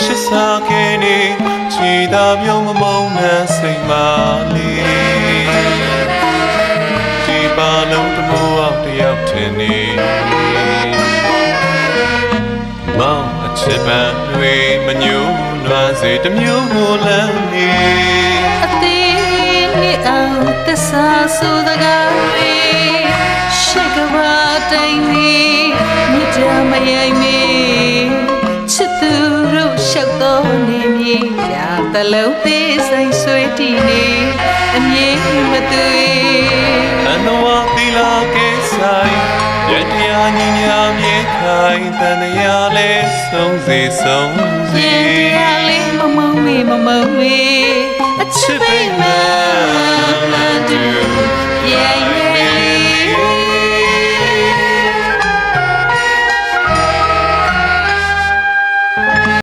ရှိစားခဲ့နေချီတာပြုံးမမုန်းနဲ့စိတ်မာလေးဒီပါလုံးတမိုးအောင်တယောက်ထင်နေမောင်အချစ်ပန်းတွေမညှိုးနွမ်းစေတမျိုးမလန်းနေအသေးလေးအောင်သစ္စာဆိုတကားတွေရှိကဘာတိုင်းလေးမြစ်တာမယိုင်မေချစ်သူတို့ရှောက်တော်နေမြေရာတလုံးသေးဆိုင်ဆွေးတည်နေအမြင်မသွေအနဝတိလာကေဆိုင်ရတရားညီညာမြေခိုင်တန်တရားလေးဆုံးစေဆုံးစေတရားလေးမမုံမေအချစ်ပိတ်မှာ